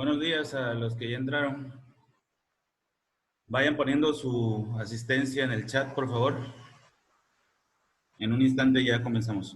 Buenos días a los que ya entraron. Vayan poniendo su asistencia en el chat, por favor. En un instante ya comenzamos.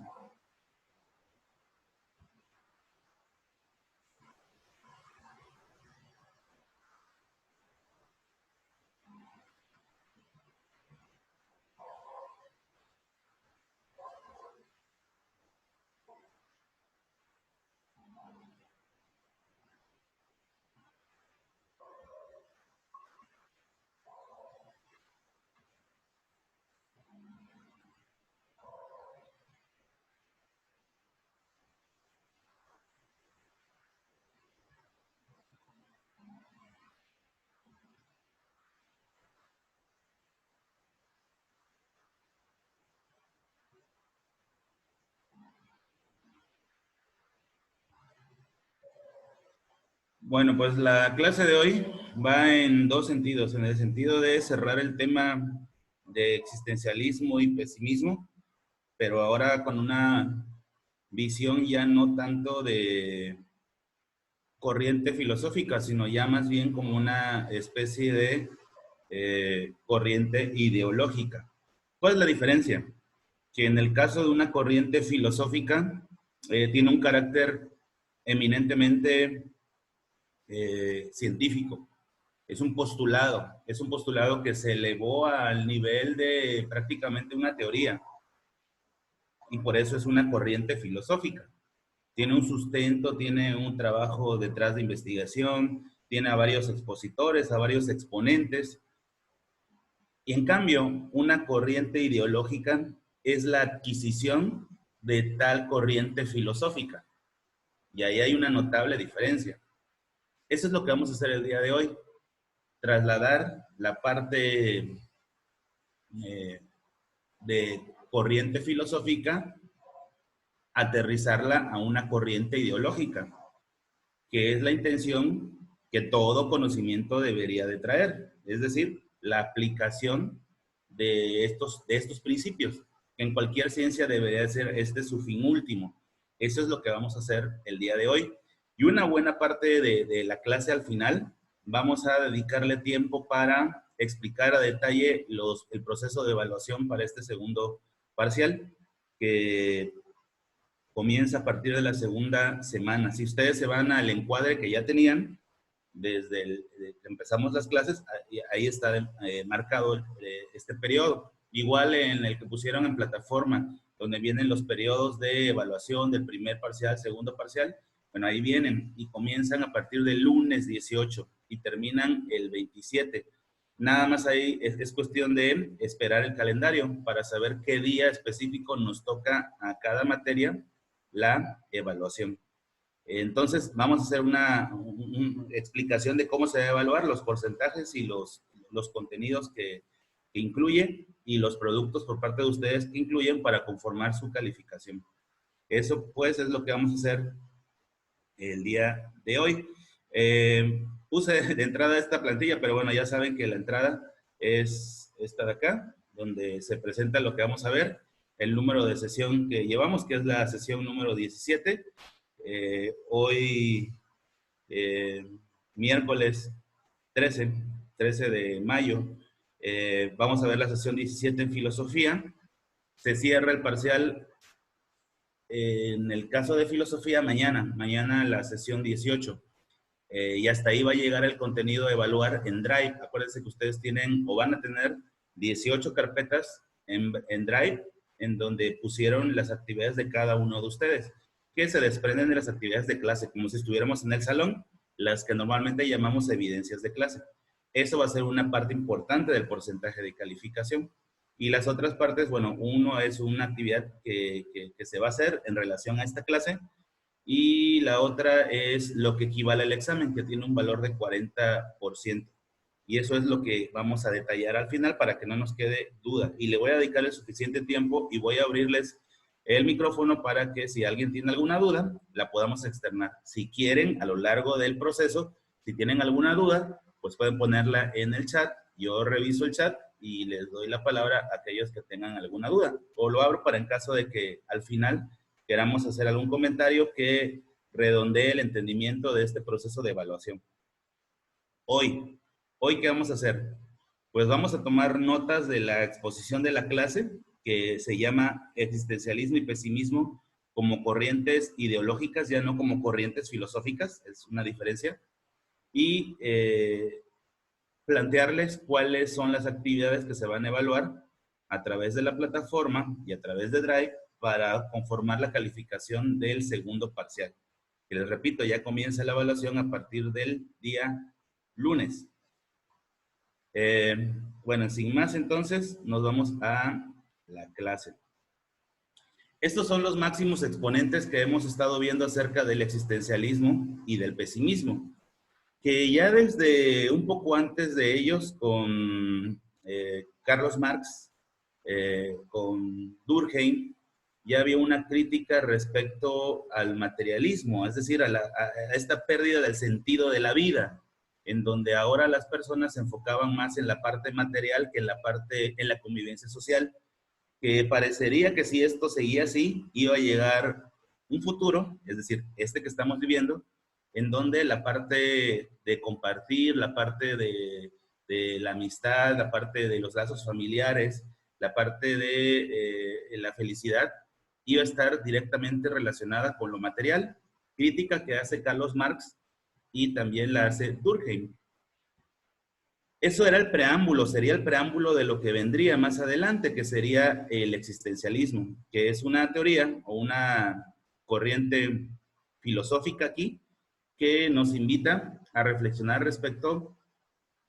Bueno, pues la clase de hoy va en dos sentidos. En el sentido de cerrar el tema de existencialismo y pesimismo, pero ahora con una visión ya no tanto de corriente filosófica, sino ya más bien como una especie de corriente ideológica. ¿Cuál es la diferencia? Que en el caso de una corriente filosófica tiene un carácter eminentemente científico. Es un postulado que se elevó al nivel de prácticamente una teoría y por eso es una corriente filosófica. Tiene un sustento, tiene un trabajo detrás de investigación, tiene a varios expositores, a varios exponentes. Y en cambio, una corriente ideológica es la adquisición de tal corriente filosófica. Y ahí hay una notable diferencia. Eso es lo que vamos a hacer el día de hoy. Trasladar la parte de corriente filosófica, aterrizarla a una corriente ideológica, que es la intención que todo conocimiento debería de traer. Es decir, la aplicación de estos principios. En cualquier ciencia debería ser este su fin último. Eso es lo que vamos a hacer el día de hoy. Y una buena parte de la clase al final vamos a dedicarle tiempo para explicar a detalle el proceso de evaluación para este segundo parcial, que comienza a partir de la segunda semana. Si ustedes se van al encuadre que ya tenían, desde que empezamos las clases, ahí está marcado este periodo. Igual en el que pusieron en plataforma, donde vienen los periodos de evaluación del primer parcial, segundo parcial, bueno, ahí vienen y comienzan a partir del lunes 18 y terminan el 27. Nada más ahí es cuestión de esperar el calendario para saber qué día específico nos toca a cada materia la evaluación. Entonces, vamos a hacer una explicación de cómo se va a evaluar los porcentajes y los contenidos que incluye y los productos por parte de ustedes que incluyen para conformar su calificación. Eso, pues, es lo que vamos a hacer el día de hoy. Puse de entrada esta plantilla, pero bueno, ya saben que la entrada es esta de acá, donde se presenta lo que vamos a ver, el número de sesión que llevamos, que es la sesión número 17. Hoy, miércoles 13, 13 de mayo, vamos a ver la sesión 17 en filosofía. Se cierra el parcial en el caso de filosofía mañana la sesión 18. Y hasta ahí va a llegar el contenido a evaluar en Drive. Acuérdense que ustedes tienen o van a tener 18 carpetas en Drive en donde pusieron las actividades de cada uno de ustedes, que se desprenden de las actividades de clase, como si estuviéramos en el salón, las que normalmente llamamos evidencias de clase. Eso va a ser una parte importante del porcentaje de calificación. Y las otras partes, bueno, uno es una actividad que se va a hacer en relación a esta clase, y la otra es lo que equivale al examen, que tiene un valor de 40%. Y eso es lo que vamos a detallar al final para que no nos quede duda. Y le voy a dedicar el suficiente tiempo y voy a abrirles el micrófono para que si alguien tiene alguna duda, la podamos externar. Si quieren, a lo largo del proceso, si tienen alguna duda, pues pueden ponerla en el chat. Yo reviso el chat y les doy la palabra a aquellos que tengan alguna duda. O lo abro para en caso de que al final queramos hacer algún comentario que redondee el entendimiento de este proceso de evaluación. Hoy, ¿qué vamos a hacer? Pues vamos a tomar notas de la exposición de la clase, que se llama Existencialismo y Pesimismo como corrientes ideológicas, ya no como corrientes filosóficas, es una diferencia, y plantearles cuáles son las actividades que se van a evaluar a través de la plataforma y a través de Drive para conformar la calificación del segundo parcial. Que les repito, ya comienza la evaluación a partir del día lunes. Bueno, sin más entonces, nos vamos a la clase. Estos son los máximos exponentes que hemos estado viendo acerca del existencialismo y del pesimismo, que ya desde un poco antes de ellos, con Carlos Marx, con Durkheim, ya había una crítica respecto al materialismo, es decir, a esta pérdida del sentido de la vida, en donde ahora las personas se enfocaban más en la parte material que en la convivencia social, que parecería que si esto seguía así, iba a llegar un futuro, es decir, este que estamos viviendo, en donde la parte de compartir, la parte de la amistad, la parte de los lazos familiares, la parte de la felicidad, iba a estar directamente relacionada con lo material, crítica que hace Carlos Marx y también la hace Durkheim. Eso era el preámbulo, sería el preámbulo de lo que vendría más adelante, que sería el existencialismo, que es una teoría o una corriente filosófica aquí que nos invita a reflexionar respecto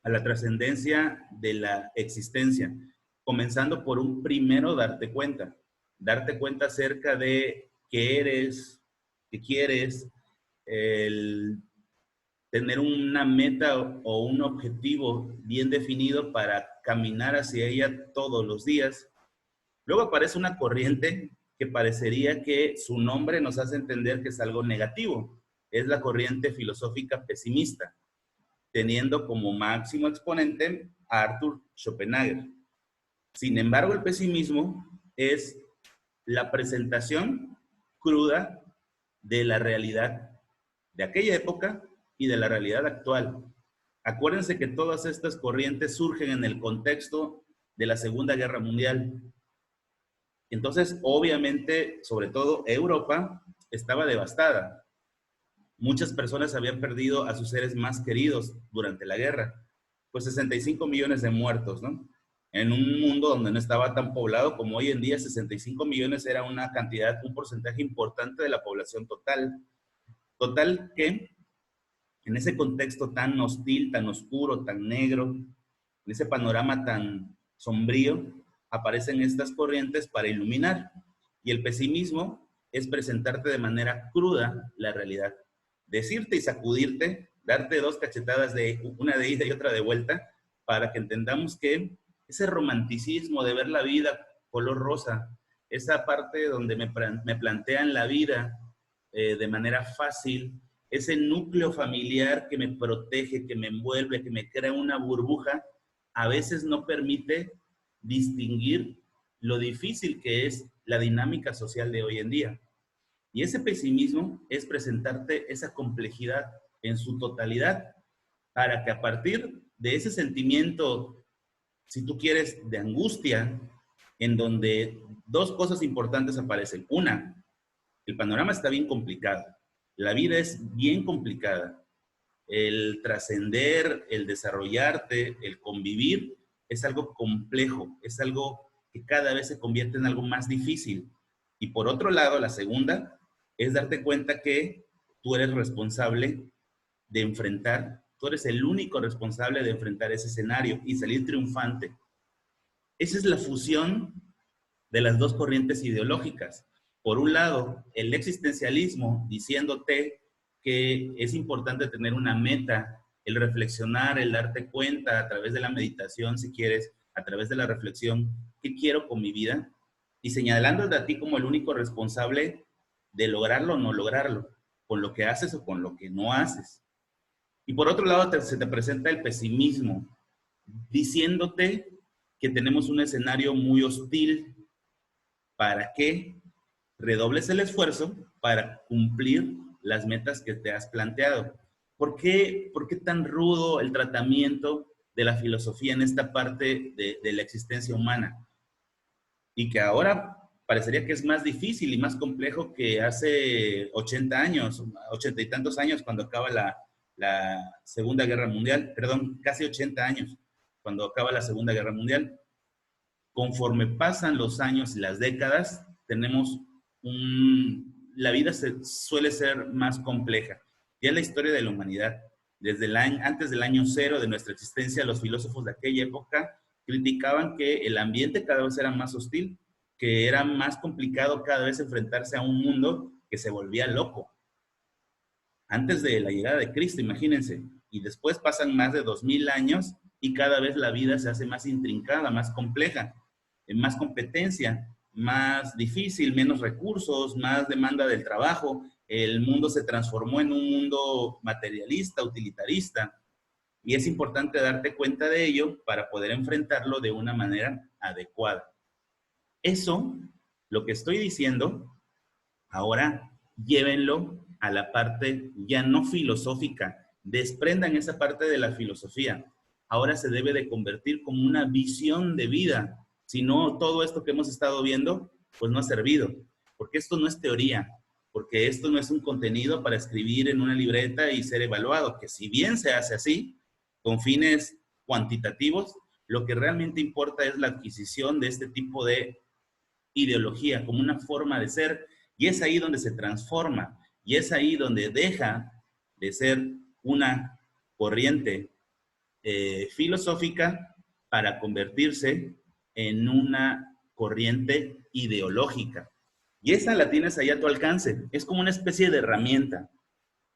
a la trascendencia de la existencia, comenzando por un primero darte cuenta acerca de qué eres, qué quieres, el tener una meta o un objetivo bien definido para caminar hacia ella todos los días. Luego aparece una corriente que parecería que su nombre nos hace entender que es algo negativo. Es la corriente filosófica pesimista, teniendo como máximo exponente a Arthur Schopenhauer. Sin embargo, el pesimismo es la presentación cruda de la realidad de aquella época y de la realidad actual. Acuérdense que todas estas corrientes surgen en el contexto de la Segunda Guerra Mundial. Entonces, obviamente, sobre todo Europa estaba devastada. Muchas personas habían perdido a sus seres más queridos durante la guerra. Pues 65 millones de muertos, ¿no? En un mundo donde no estaba tan poblado como hoy en día, 65 millones era una cantidad, un porcentaje importante de la población total. Total que en ese contexto tan hostil, tan oscuro, tan negro, en ese panorama tan sombrío, aparecen estas corrientes para iluminar. Y el pesimismo es presentarte de manera cruda la realidad. Decirte y sacudirte, darte dos cachetadas, una de ida y otra de vuelta, para que entendamos que ese romanticismo de ver la vida color rosa, esa parte donde me plantean la vida de manera fácil, ese núcleo familiar que me protege, que me envuelve, que me crea una burbuja, a veces no permite distinguir lo difícil que es la dinámica social de hoy en día. Y ese pesimismo es presentarte esa complejidad en su totalidad para que a partir de ese sentimiento, si tú quieres, de angustia, en donde dos cosas importantes aparecen. Una, el panorama está bien complicado. La vida es bien complicada. El trascender, el desarrollarte, el convivir, es algo complejo, es algo que cada vez se convierte en algo más difícil. Y por otro lado, la segunda, es darte cuenta que tú eres responsable de enfrentar, tú eres el único responsable de enfrentar ese escenario y salir triunfante. Esa es la fusión de las dos corrientes ideológicas. Por un lado, el existencialismo diciéndote que es importante tener una meta, el reflexionar, el darte cuenta a través de la meditación, si quieres, a través de la reflexión, ¿qué quiero con mi vida? Y señalándote a ti como el único responsable de lograrlo o no lograrlo, con lo que haces o con lo que no haces. Y por otro lado, se te presenta el pesimismo, diciéndote que tenemos un escenario muy hostil para que redobles el esfuerzo para cumplir las metas que te has planteado. ¿Por qué tan rudo el tratamiento de la filosofía en esta parte de la existencia humana? Y que ahora parecería que es más difícil y más complejo que hace 80 años, 80 y tantos años, cuando acaba la Segunda Guerra Mundial, perdón, casi 80 años, cuando acaba la Segunda Guerra Mundial. Conforme pasan los años y las décadas, tenemos la vida suele ser más compleja. Y es la historia de la humanidad. Desde antes del año cero de nuestra existencia, los filósofos de aquella época criticaban que el ambiente cada vez era más hostil, que era más complicado cada vez enfrentarse a un mundo que se volvía loco. Antes de la llegada de Cristo, imagínense. Y después pasan más de 2000 años y cada vez la vida se hace más intrincada, más compleja, más competencia, más difícil, menos recursos, más demanda del trabajo. El mundo se transformó en un mundo materialista, utilitarista. Y es importante darte cuenta de ello para poder enfrentarlo de una manera adecuada. Eso, lo que estoy diciendo, ahora llévenlo a la parte ya no filosófica. Desprendan esa parte de la filosofía. Ahora se debe de convertir como una visión de vida. Si no, todo esto que hemos estado viendo, pues no ha servido. Porque esto no es teoría. Porque esto no es un contenido para escribir en una libreta y ser evaluado. Que si bien se hace así, con fines cuantitativos, lo que realmente importa es la adquisición de este tipo de ideología como una forma de ser, y es ahí donde se transforma, y es ahí donde deja de ser una corriente filosófica para convertirse en una corriente ideológica. Y esa la tienes ahí a tu alcance, es como una especie de herramienta,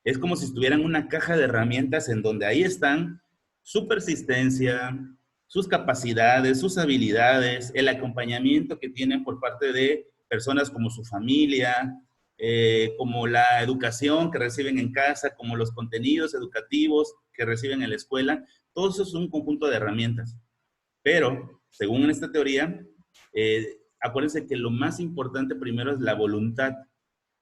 es como si estuvieran una caja de herramientas en donde ahí están su persistencia, sus capacidades, sus habilidades, el acompañamiento que tienen por parte de personas como su familia, como la educación que reciben en casa, como los contenidos educativos que reciben en la escuela. Todo eso es un conjunto de herramientas. Pero, según esta teoría, acuérdense que lo más importante primero es la voluntad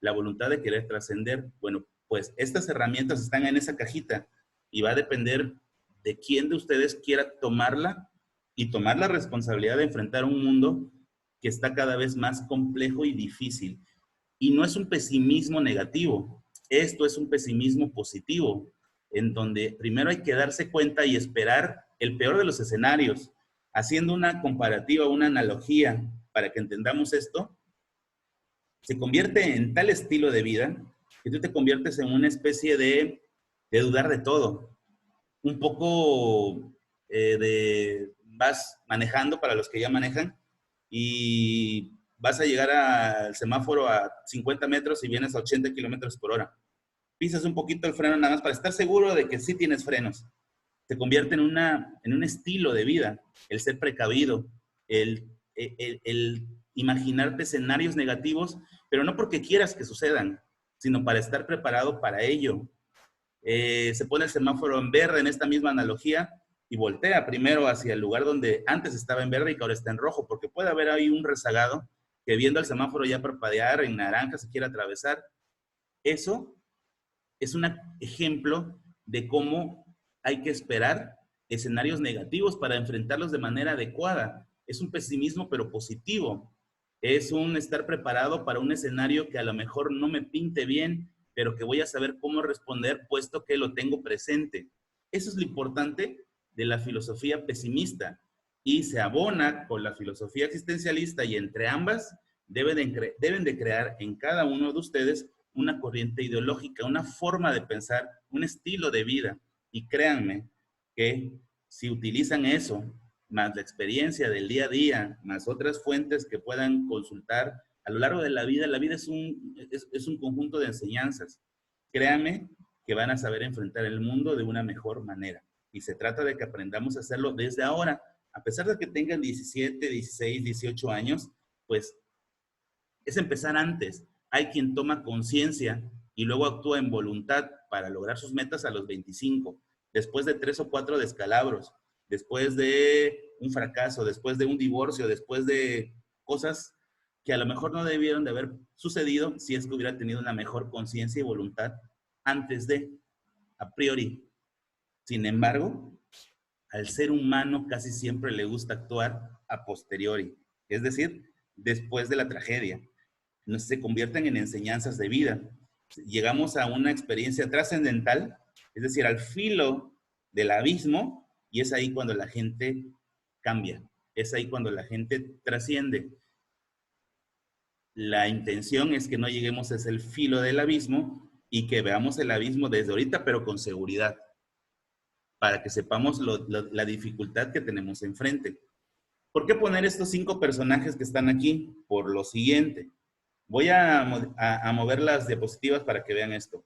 de querer trascender. Bueno, pues estas herramientas están en esa cajita y va a depender de quién de ustedes quiera tomarla y tomar la responsabilidad de enfrentar un mundo que está cada vez más complejo y difícil. Y no es un pesimismo negativo, esto es un pesimismo positivo, en donde primero hay que darse cuenta y esperar el peor de los escenarios. Haciendo una comparativa, una analogía, para que entendamos esto, se convierte en tal estilo de vida que tú te conviertes en una especie de dudar de todo. Un poco vas manejando, para los que ya manejan, y vas a llegar al semáforo a 50 metros y vienes a 80 kilómetros por hora. Pisas un poquito el freno nada más para estar seguro de que sí tienes frenos. Se convierte en un estilo de vida, el ser precavido, el imaginarte escenarios negativos, pero no porque quieras que sucedan, sino para estar preparado para ello. Se pone el semáforo en verde en esta misma analogía y voltea primero hacia el lugar donde antes estaba en verde y que ahora está en rojo, porque puede haber ahí un rezagado que viendo el semáforo ya parpadear en naranja se quiere atravesar. Eso es un ejemplo de cómo hay que esperar escenarios negativos para enfrentarlos de manera adecuada. Es un pesimismo pero positivo. Es un estar preparado para un escenario que a lo mejor no me pinte bien, pero que voy a saber cómo responder puesto que lo tengo presente. Eso es lo importante de la filosofía pesimista y se abona con la filosofía existencialista, y entre ambas deben de crear en cada uno de ustedes una corriente ideológica, una forma de pensar, un estilo de vida. Y créanme que si utilizan eso, más la experiencia del día a día, más otras fuentes que puedan consultar a lo largo de la vida es un conjunto de enseñanzas. Créanme que van a saber enfrentar el mundo de una mejor manera. Y se trata de que aprendamos a hacerlo desde ahora. A pesar de que tengan 17, 16, 18 años, pues es empezar antes. Hay quien toma conciencia y luego actúa en voluntad para lograr sus metas a los 25, después de 3 o 4 descalabros, después de un fracaso, después de un divorcio, después de cosas que a lo mejor no debieron de haber sucedido si es que hubiera tenido una mejor conciencia y voluntad antes de, a priori. Sin embargo, al ser humano casi siempre le gusta actuar a posteriori, es decir, después de la tragedia. No se convierten en enseñanzas de vida. Llegamos a una experiencia trascendental, es decir, al filo del abismo, y es ahí cuando la gente cambia, es ahí cuando la gente trasciende. La intención es que no lleguemos a ese filo del abismo y que veamos el abismo desde ahorita, pero con seguridad, para que sepamos la dificultad que tenemos enfrente. ¿Por qué poner estos 5 personajes que están aquí? Por lo siguiente. Voy a mover las diapositivas para que vean esto.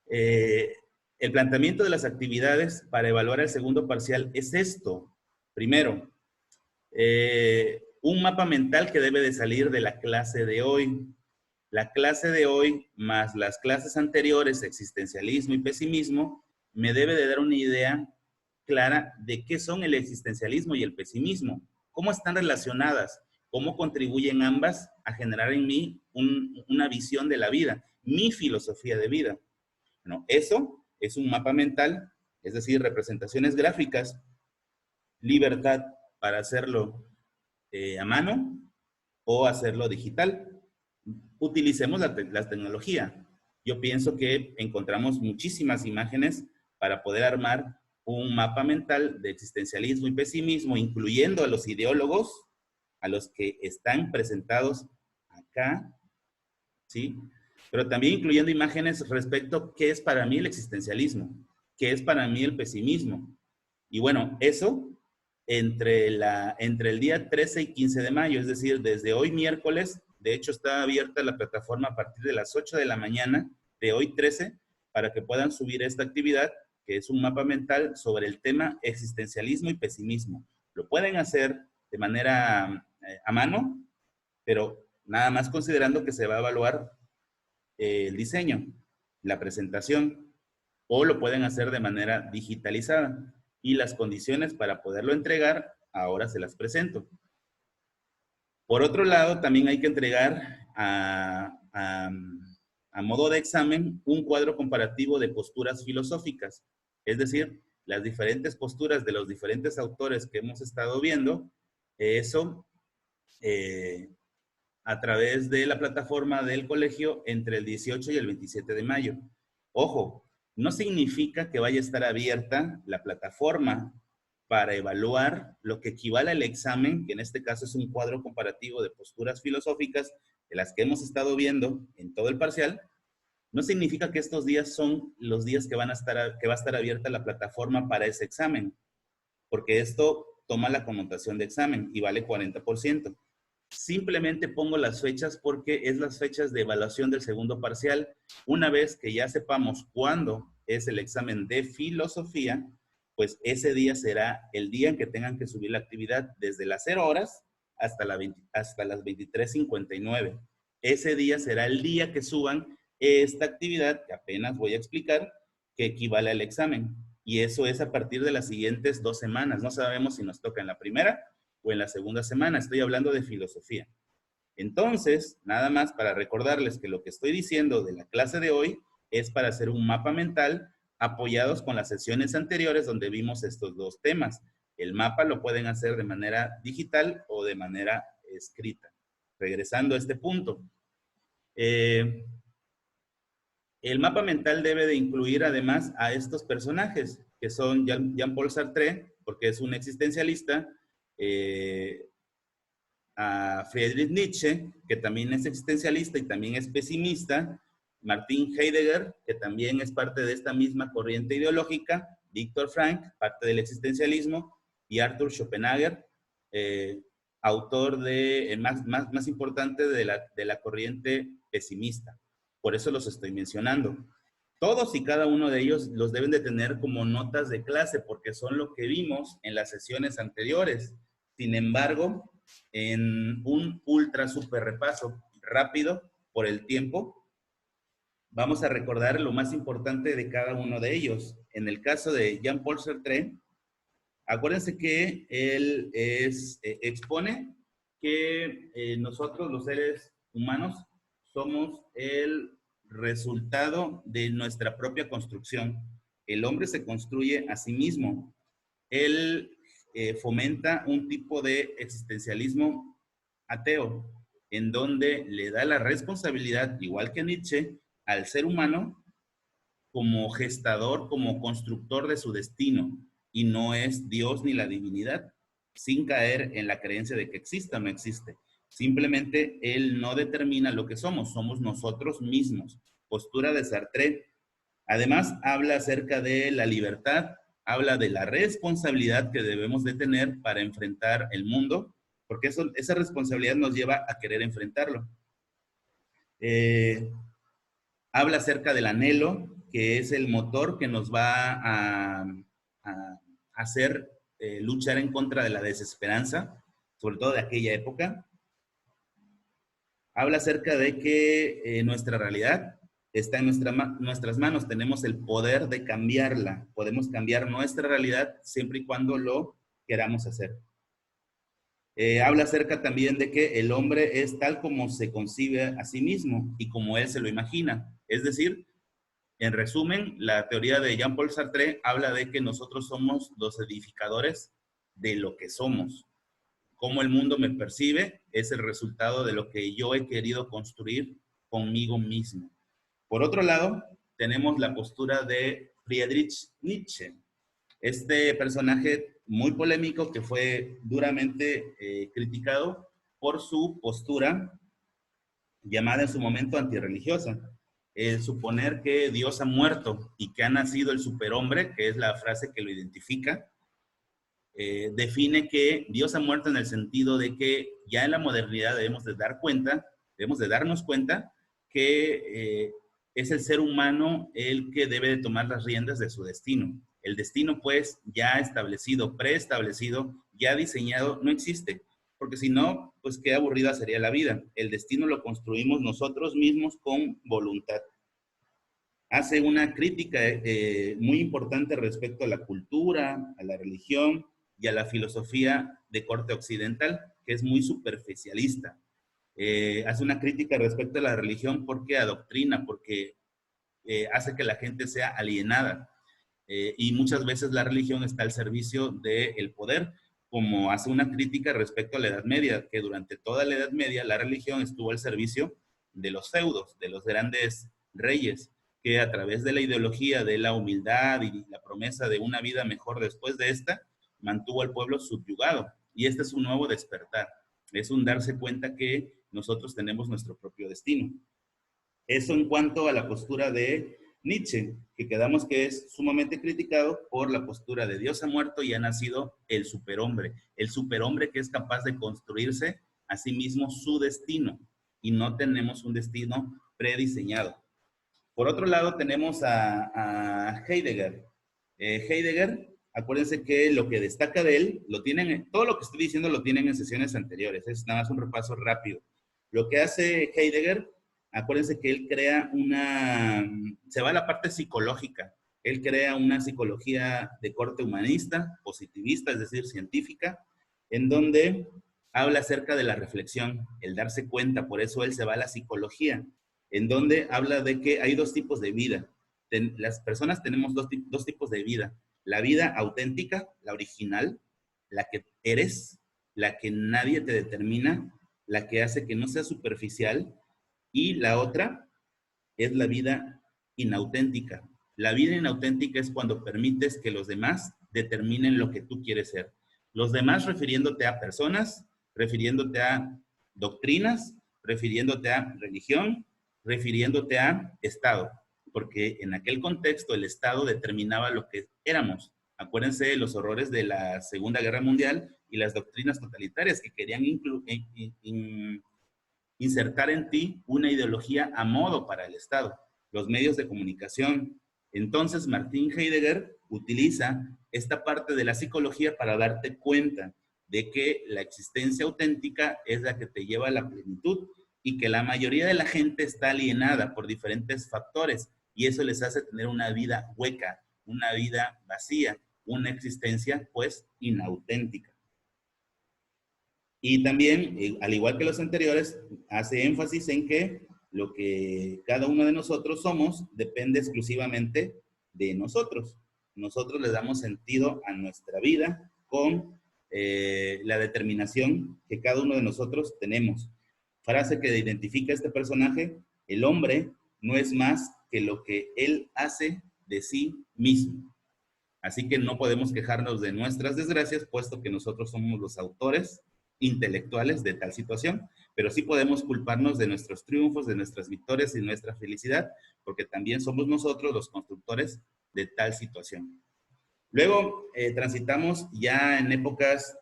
El planteamiento de las actividades para evaluar el segundo parcial es esto. Primero, un mapa mental que debe de salir de la clase de hoy. La clase de hoy, más las clases anteriores, existencialismo y pesimismo, me debe de dar una idea clara de qué son el existencialismo y el pesimismo, cómo están relacionadas, cómo contribuyen ambas a generar en mí una visión de la vida, mi filosofía de vida. Bueno, eso es un mapa mental, es decir, representaciones gráficas, libertad para hacerlo a mano o hacerlo digital. Utilicemos la tecnología. Yo pienso que encontramos muchísimas imágenes para poder armar un mapa mental de existencialismo y pesimismo, incluyendo a los ideólogos, a los que están presentados acá, ¿sí? Pero también incluyendo imágenes respecto a qué es para mí el existencialismo, qué es para mí el pesimismo. Y bueno, eso entre el día 13 y 15 de mayo, es decir, desde hoy miércoles, de hecho está abierta la plataforma a partir de las 8 de la mañana de hoy 13, para que puedan subir esta actividad, que es un mapa mental sobre el tema existencialismo y pesimismo. Lo pueden hacer de manera a mano, pero nada más considerando que se va a evaluar el diseño, la presentación, o lo pueden hacer de manera digitalizada. Y las condiciones para poderlo entregar, ahora se las presento. Por otro lado, también hay que entregar a modo de examen un cuadro comparativo de posturas filosóficas, es decir, las diferentes posturas de los diferentes autores que hemos estado viendo, eso a través de la plataforma del colegio entre el 18 y el 27 de mayo. Ojo, no significa que vaya a estar abierta la plataforma para evaluar lo que equivale al examen, que en este caso es un cuadro comparativo de posturas filosóficas de las que hemos estado viendo en todo el parcial. No significa que estos días son los días que va a estar abierta la plataforma para ese examen, porque esto toma la connotación de examen y vale 40%. Simplemente pongo las fechas porque es las fechas de evaluación del segundo parcial. Una vez que ya sepamos cuándo es el examen de filosofía, pues ese día será el día en que tengan que subir la actividad desde las 0 horas hasta las 23:59. Ese día será el día que suban esta actividad que apenas voy a explicar, que equivale al examen. Y eso es a partir de las siguientes 2 semanas. No sabemos si nos toca en la primera o en la segunda semana. Estoy hablando de filosofía. Entonces, nada más para recordarles que lo que estoy diciendo de la clase de hoy es para hacer un mapa mental apoyados con las sesiones anteriores donde vimos estos dos temas. El mapa lo pueden hacer de manera digital o de manera escrita. Regresando a este punto. El mapa mental debe de incluir además a estos personajes, que son Jean-Paul Sartre, porque es un existencialista, a Friedrich Nietzsche, que también es existencialista y también es pesimista, Martin Heidegger, que también es parte de esta misma corriente ideológica, Viktor Frankl, parte del existencialismo, y Arthur Schopenhauer, autor más importante de la corriente pesimista. Por eso los estoy mencionando. Todos y cada uno de ellos los deben de tener como notas de clase, porque son lo que vimos en las sesiones anteriores. Sin embargo, en un ultra super repaso rápido por el tiempo, vamos a recordar lo más importante de cada uno de ellos. En el caso de Jean-Paul Sartre, acuérdense que él expone que nosotros los seres humanos somos el resultado de nuestra propia construcción. El hombre se construye a sí mismo. Él fomenta un tipo de existencialismo ateo, en donde le da la responsabilidad, igual que Nietzsche, al ser humano como gestador, como constructor de su destino, y no es Dios ni la divinidad, sin caer en la creencia de que exista o no existe. Simplemente Él no determina lo que somos nosotros mismos. Postura de Sartre. Además, habla acerca de la libertad, habla de la responsabilidad que debemos de tener para enfrentar el mundo, porque esa responsabilidad nos lleva a querer enfrentarlo. Eh, Habla acerca del anhelo, que es el motor que nos va a hacer luchar en contra de la desesperanza, sobre todo de aquella época. Habla acerca de que nuestra realidad está en nuestras manos, tenemos el poder de cambiarla, podemos cambiar nuestra realidad siempre y cuando lo queramos hacer. Habla acerca también de que el hombre es tal como se concibe a sí mismo y como él se lo imagina. Es decir, en resumen, la teoría de Jean-Paul Sartre habla de que nosotros somos los edificadores de lo que somos. Cómo el mundo me percibe es el resultado de lo que yo he querido construir conmigo mismo. Por otro lado, tenemos la postura de Friedrich Nietzsche, este personaje muy polémico que fue duramente criticado por su postura llamada en su momento antirreligiosa. El suponer que Dios ha muerto y que ha nacido el superhombre, que es la frase que lo identifica, define que Dios ha muerto en el sentido de que ya en la modernidad debemos de darnos cuenta que es el ser humano el que debe de tomar las riendas de su destino. El destino, pues, ya establecido, preestablecido, ya diseñado, no existe, porque si no, pues qué aburrida sería la vida. El destino lo construimos nosotros mismos con voluntad. Hace una crítica muy importante respecto a la cultura, a la religión y a la filosofía de corte occidental, que es muy superficialista. Hace una crítica respecto a la religión porque adoctrina, porque hace que la gente sea alienada. Y muchas veces la religión está al servicio del poder, como hace una crítica respecto a la Edad Media, que durante toda la Edad Media la religión estuvo al servicio de los feudos, de los grandes reyes, que a través de la ideología de la humildad y la promesa de una vida mejor después de esta, mantuvo al pueblo subyugado. Y este es un nuevo despertar, es un darse cuenta que nosotros tenemos nuestro propio destino. Eso en cuanto a la postura de Nietzsche, que quedamos que es sumamente criticado por la postura de Dios ha muerto y ha nacido el superhombre que es capaz de construirse a sí mismo su destino y no tenemos un destino prediseñado. Por otro lado tenemos a Heidegger. Heidegger, acuérdense que lo que destaca de él, todo lo que estoy diciendo lo tienen en sesiones anteriores, es nada más un repaso rápido. Lo que hace Heidegger, acuérdense que él crea se va a la parte psicológica, él crea una psicología de corte humanista, positivista, es decir, científica, en donde habla acerca de la reflexión, el darse cuenta, por eso él se va a la psicología, en donde habla de que hay dos tipos de vida. Las personas tenemos dos tipos de vida. La vida auténtica, la original, la que eres, la que nadie te determina, la que hace que no sea superficial, y la otra es la vida inauténtica. La vida inauténtica es cuando permites que los demás determinen lo que tú quieres ser. Los demás refiriéndote a personas, refiriéndote a doctrinas, refiriéndote a religión, refiriéndote a Estado, porque en aquel contexto el Estado determinaba lo que éramos. Acuérdense de los horrores de la Segunda Guerra Mundial y las doctrinas totalitarias que querían insertar en ti una ideología a modo para el Estado, los medios de comunicación. Entonces, Martin Heidegger utiliza esta parte de la psicología para darte cuenta de que la existencia auténtica es la que te lleva a la plenitud y que la mayoría de la gente está alienada por diferentes factores y eso les hace tener una vida hueca, una vida vacía, una existencia pues inauténtica. Y también, al igual que los anteriores, hace énfasis en que lo que cada uno de nosotros somos depende exclusivamente de nosotros. Nosotros le damos sentido a nuestra vida con la determinación que cada uno de nosotros tenemos. Frase que identifica a este personaje: el hombre no es más que lo que él hace de sí mismo. Así que no podemos quejarnos de nuestras desgracias, puesto que nosotros somos los autores intelectuales de tal situación, pero sí podemos culparnos de nuestros triunfos, de nuestras victorias y nuestra felicidad, porque también somos nosotros los constructores de tal situación. Luego transitamos ya en épocas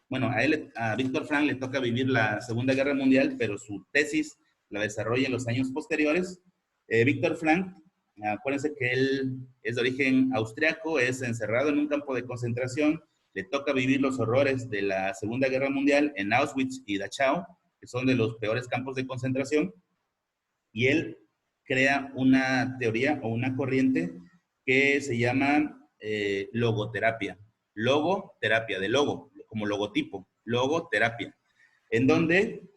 bueno, a Víctor Frank le toca vivir la Segunda Guerra Mundial, pero su tesis la desarrolla en los años posteriores. Víctor Frank, acuérdense que él es de origen austriaco, es encerrado en un campo de concentración, le toca vivir los horrores de la Segunda Guerra Mundial en Auschwitz y Dachau, que son de los peores campos de concentración, y él crea una teoría o una corriente que se llama logoterapia. Logoterapia, de logo, como logotipo, logoterapia, en donde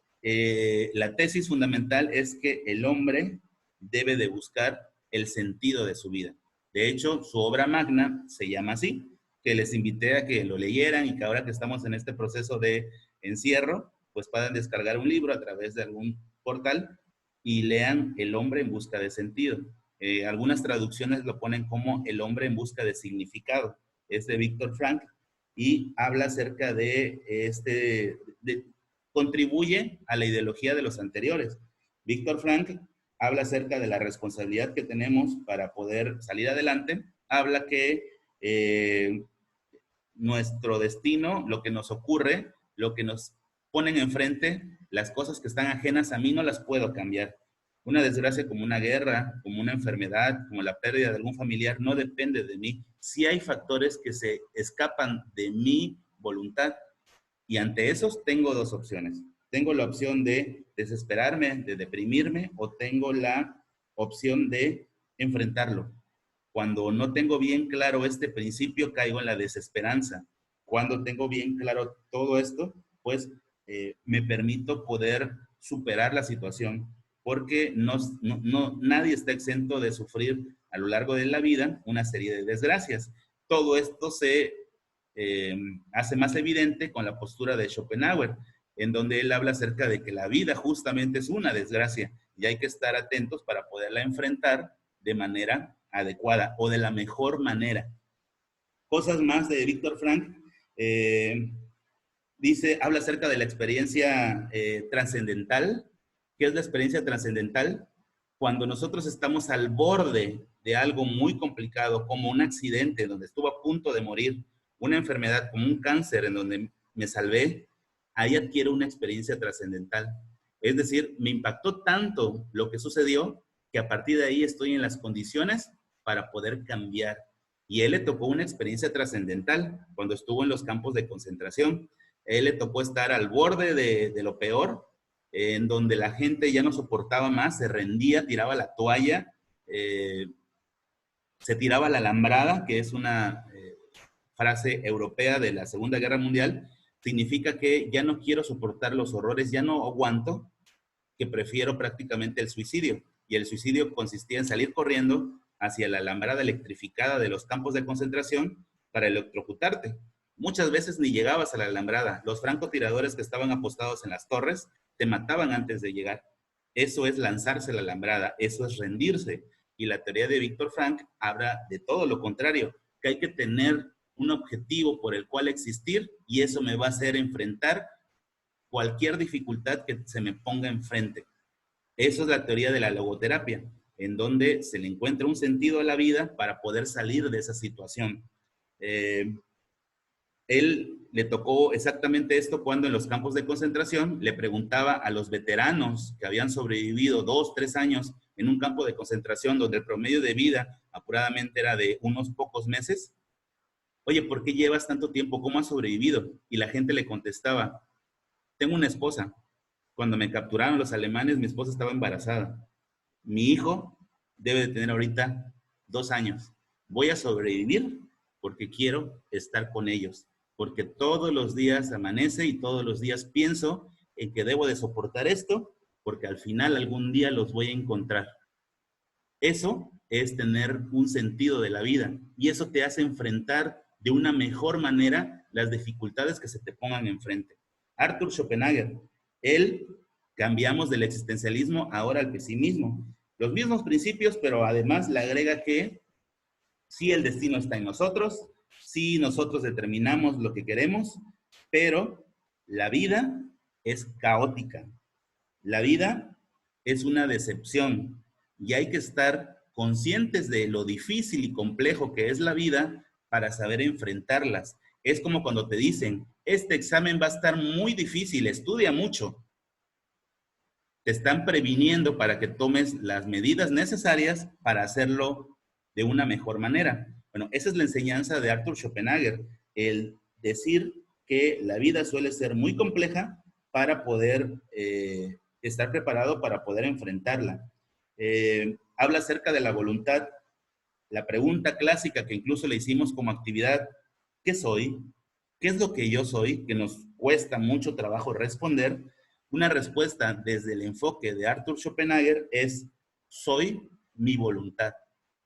la tesis fundamental es que el hombre debe de buscar el sentido de su vida. De hecho, su obra magna se llama así, que les invité a que lo leyeran y que ahora que estamos en este proceso de encierro, pues puedan descargar un libro a través de algún portal y lean El hombre en busca de sentido. Algunas traducciones lo ponen como El hombre en busca de significado. Es de Víctor Frank y habla acerca de contribuye a la ideología de los anteriores. Víctor Frank habla acerca de la responsabilidad que tenemos para poder salir adelante. Habla que nuestro destino, lo que nos ocurre, lo que nos ponen enfrente, las cosas que están ajenas a mí no las puedo cambiar. Una desgracia como una guerra, como una enfermedad, como la pérdida de algún familiar, no depende de mí. Sí hay factores que se escapan de mi voluntad y ante esos tengo dos opciones. Tengo la opción de desesperarme, de deprimirme, o tengo la opción de enfrentarlo. Cuando no tengo bien claro este principio, caigo en la desesperanza. Cuando tengo bien claro todo esto, pues me permito poder superar la situación, porque nadie está exento de sufrir a lo largo de la vida una serie de desgracias. Todo esto se hace más evidente con la postura de Schopenhauer, en donde él habla acerca de que la vida justamente es una desgracia y hay que estar atentos para poderla enfrentar de manera adecuada o de la mejor manera. Cosas más de Víctor Frank. Habla acerca de la experiencia trascendental. ¿Qué es la experiencia trascendental? Cuando nosotros estamos al borde de algo muy complicado, como un accidente donde estuvo a punto de morir, una enfermedad como un cáncer en donde me salvé, ahí adquiero una experiencia trascendental. Es decir, me impactó tanto lo que sucedió que a partir de ahí estoy en las condiciones para poder cambiar. Y él le tocó una experiencia trascendental cuando estuvo en los campos de concentración. Él le tocó estar al borde de lo peor, en donde la gente ya no soportaba más, se rendía, tiraba la toalla, se tiraba la alambrada, que es una frase europea de la Segunda Guerra Mundial. Significa que ya no quiero soportar los horrores, ya no aguanto, que prefiero prácticamente el suicidio. Y el suicidio consistía en salir corriendo hacia la alambrada electrificada de los campos de concentración para electrocutarte. Muchas veces ni llegabas a la alambrada. Los francotiradores que estaban apostados en las torres te mataban antes de llegar. Eso es lanzarse a la alambrada, eso es rendirse. Y la teoría de Víctor Frank habla de todo lo contrario, que hay que tener un objetivo por el cual existir y eso me va a hacer enfrentar cualquier dificultad que se me ponga enfrente. Eso es la teoría de la logoterapia, en donde se le encuentra un sentido a la vida para poder salir de esa situación. Él le tocó exactamente esto cuando en los campos de concentración le preguntaba a los veteranos que habían sobrevivido 2, 3 años en un campo de concentración donde el promedio de vida apuradamente era de unos pocos meses. Oye, ¿por qué llevas tanto tiempo? ¿Cómo has sobrevivido? Y la gente le contestaba, tengo una esposa. Cuando me capturaron los alemanes, mi esposa estaba embarazada. Mi hijo debe de tener ahorita 2 años. Voy a sobrevivir porque quiero estar con ellos. porque todos los días amanece y todos los días pienso en que debo de soportar esto, porque al final algún día los voy a encontrar. Eso es tener un sentido de la vida y eso te hace enfrentar de una mejor manera las dificultades que se te pongan enfrente. Arthur Schopenhauer, él cambiamos del existencialismo ahora al pesimismo. Los mismos principios, pero además le agrega que sí el destino está en nosotros, sí nosotros determinamos lo que queremos, pero la vida es caótica. La vida es una decepción y hay que estar conscientes de lo difícil y complejo que es la vida para saber enfrentarlas. Es como cuando te dicen, este examen va a estar muy difícil, estudia mucho. Te están previniendo para que tomes las medidas necesarias para hacerlo de una mejor manera. Bueno, esa es la enseñanza de Arthur Schopenhauer, el decir que la vida suele ser muy compleja para poder estar preparado para poder enfrentarla. Habla acerca de la voluntad. La pregunta clásica que incluso le hicimos como actividad, ¿qué soy? ¿Qué es lo que yo soy? Que nos cuesta mucho trabajo responder. Una respuesta desde el enfoque de Arthur Schopenhauer es, soy mi voluntad.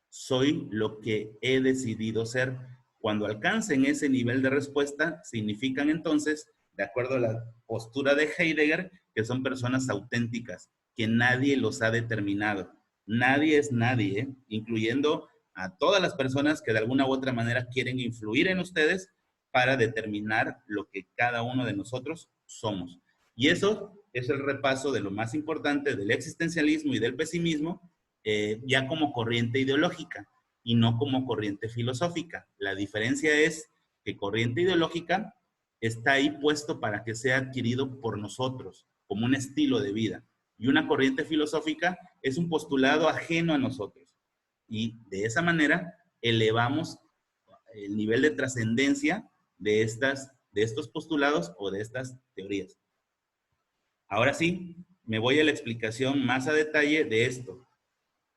Soy lo que he decidido ser. Cuando alcancen ese nivel de respuesta, significan entonces, de acuerdo a la postura de Heidegger, que son personas auténticas, que nadie los ha determinado. Nadie es nadie, incluyendo a todas las personas que de alguna u otra manera quieren influir en ustedes para determinar lo que cada uno de nosotros somos. Y eso es el repaso de lo más importante del existencialismo y del pesimismo, ya como corriente ideológica y no como corriente filosófica. La diferencia es que corriente ideológica está ahí puesto para que sea adquirido por nosotros, como un estilo de vida. Y una corriente filosófica es un postulado ajeno a nosotros. Y de esa manera elevamos el nivel de trascendencia de estos postulados o de estas teorías. Ahora sí, me voy a la explicación más a detalle de esto.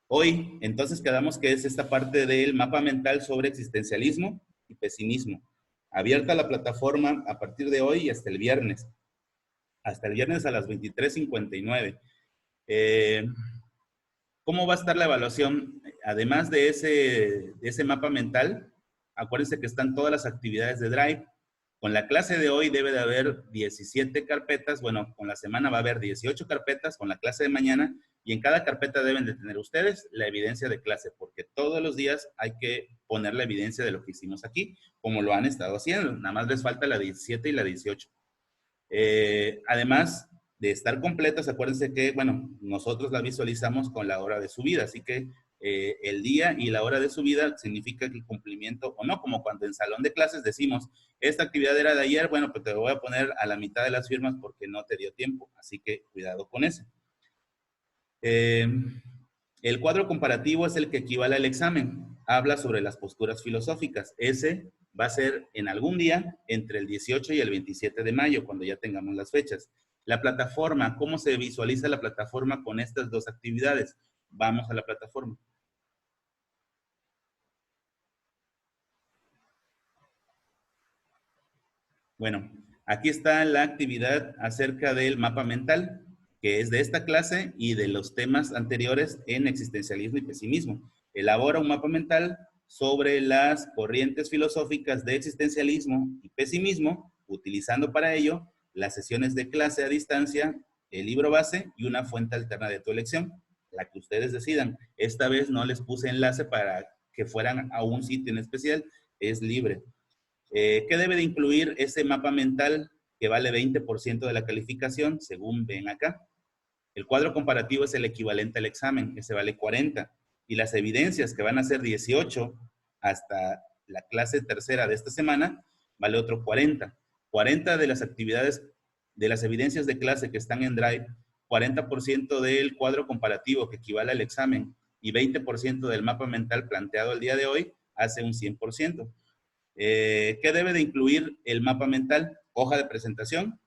Hoy, entonces, quedamos que es esta parte del mapa mental sobre existencialismo y pesimismo. Abierta la plataforma a partir de hoy y hasta el viernes. Hasta el viernes a las 23:59. ¿Cómo va a estar la evaluación? Además de ese mapa mental, acuérdense que están todas las actividades de Drive. Con la clase de hoy debe de haber 17 carpetas. Bueno, con la semana va a haber 18 carpetas, con la clase de mañana. Y en cada carpeta deben de tener ustedes la evidencia de clase, porque todos los días hay que poner la evidencia de lo que hicimos aquí, como lo han estado haciendo. Nada más les falta la 17 y la 18. Además de estar completas, acuérdense que, bueno, nosotros la visualizamos con la hora de subida, así que el día y la hora de subida significa que el cumplimiento o no, como cuando en salón de clases decimos, esta actividad era de ayer, bueno, pues te voy a poner a la mitad de las firmas porque no te dio tiempo, así que cuidado con eso. El cuadro comparativo es el que equivale al examen, habla sobre las posturas filosóficas. Ese va a ser en algún día entre el 18 y el 27 de mayo, cuando ya tengamos las fechas. La plataforma, ¿cómo se visualiza la plataforma con estas dos actividades? Vamos a la plataforma. Bueno, aquí está la actividad acerca del mapa mental, que es de esta clase y de los temas anteriores en existencialismo y pesimismo. Elabora un mapa mental sobre las corrientes filosóficas de existencialismo y pesimismo, utilizando para ello las sesiones de clase a distancia, el libro base y una fuente alterna de tu elección, la que ustedes decidan. Esta vez no les puse enlace para que fueran a un sitio en especial, es libre. ¿Qué debe de incluir ese mapa mental que vale 20% de la calificación, según ven acá? El cuadro comparativo es el equivalente al examen, ese vale 40. Y las evidencias, que van a ser 18 hasta la clase tercera de esta semana, vale otro 40. 40 de las actividades, de las evidencias de clase que están en Drive, 40% del cuadro comparativo, que equivale al examen, y 20% del mapa mental planteado el día de hoy, hace un 100%. ¿Qué debe de incluir el mapa mental? Hoja de presentación.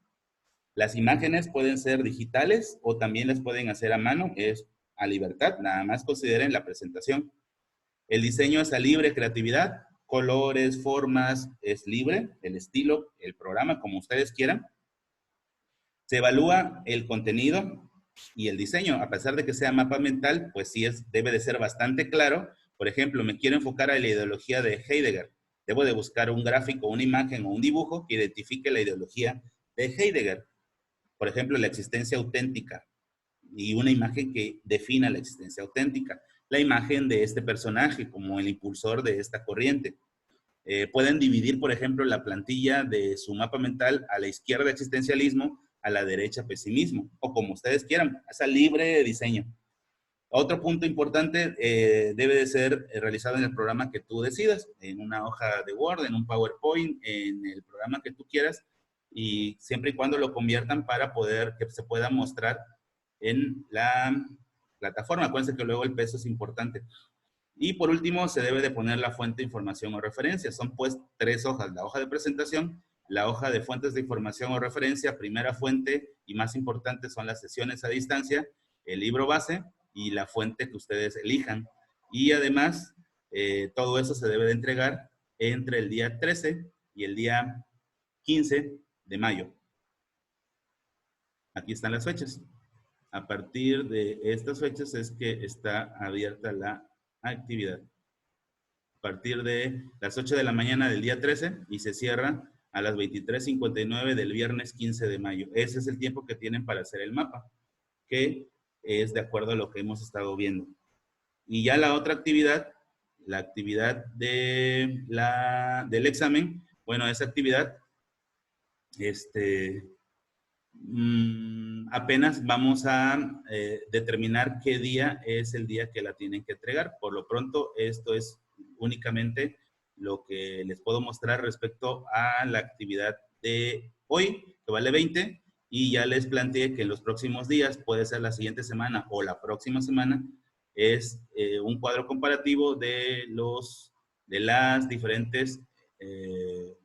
Las imágenes pueden ser digitales o también las pueden hacer a mano, es a libertad, nada más consideren la presentación. El diseño es a libre creatividad, colores, formas, es libre, el estilo, el programa, como ustedes quieran. Se evalúa el contenido y el diseño. A pesar de que sea mapa mental, pues sí debe de ser bastante claro. Por ejemplo, me quiero enfocar a la ideología de Heidegger. Debo de buscar un gráfico, una imagen o un dibujo que identifique la ideología de Heidegger. Por ejemplo, la existencia auténtica y una imagen que defina la existencia auténtica. La imagen de este personaje como el impulsor de esta corriente. Pueden dividir, por ejemplo, la plantilla de su mapa mental a la izquierda existencialismo, a la derecha pesimismo, o como ustedes quieran, esa libre diseño. Otro punto importante debe de ser realizado en el programa que tú decidas, en una hoja de Word, en un PowerPoint, en el programa que tú quieras, y siempre y cuando lo conviertan para poder que se pueda mostrar en la plataforma. Acuérdense que luego el peso es importante. Y por último, se debe de poner la fuente de información o referencia. Son pues 3 hojas, la hoja de presentación, la hoja de fuentes de información o referencia, primera fuente y más importante son las sesiones a distancia, el libro base y la fuente que ustedes elijan. Y además, todo eso se debe de entregar entre el día 13 y el día 15 de mayo. Aquí están las fechas. A partir de estas fechas es que está abierta la actividad. A partir de las 8 de la mañana del día 13 y se cierra a las 23:59 del viernes 15 de mayo. Ese es el tiempo que tienen para hacer el mapa, que es de acuerdo a lo que hemos estado viendo. Y ya la otra actividad, la actividad del examen, bueno, esa actividad, apenas vamos a determinar qué día es el día que la tienen que entregar. Por lo pronto, esto es únicamente lo que les puedo mostrar respecto a la actividad de hoy, que vale 20, y ya les planteé que en los próximos días, puede ser la siguiente semana o la próxima semana, es un cuadro comparativo de las diferentes, de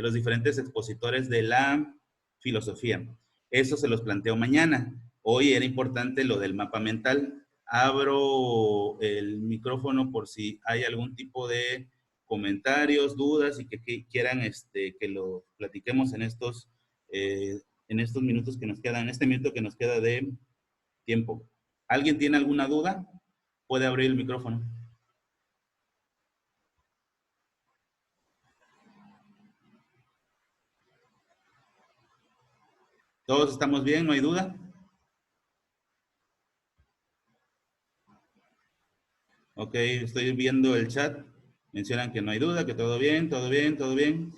los diferentes expositores de la filosofía. Eso se los planteo mañana. Hoy era importante lo del mapa mental. Abro el micrófono por si hay algún tipo de comentarios, dudas y que quieran que lo platiquemos en estos minutos que nos quedan, en este minuto que nos queda de tiempo. ¿Alguien tiene alguna duda? Puede abrir el micrófono. ¿Todos estamos bien? ¿No hay duda? Ok, estoy viendo el chat. Mencionan que no hay duda, que todo bien, todo bien, todo bien.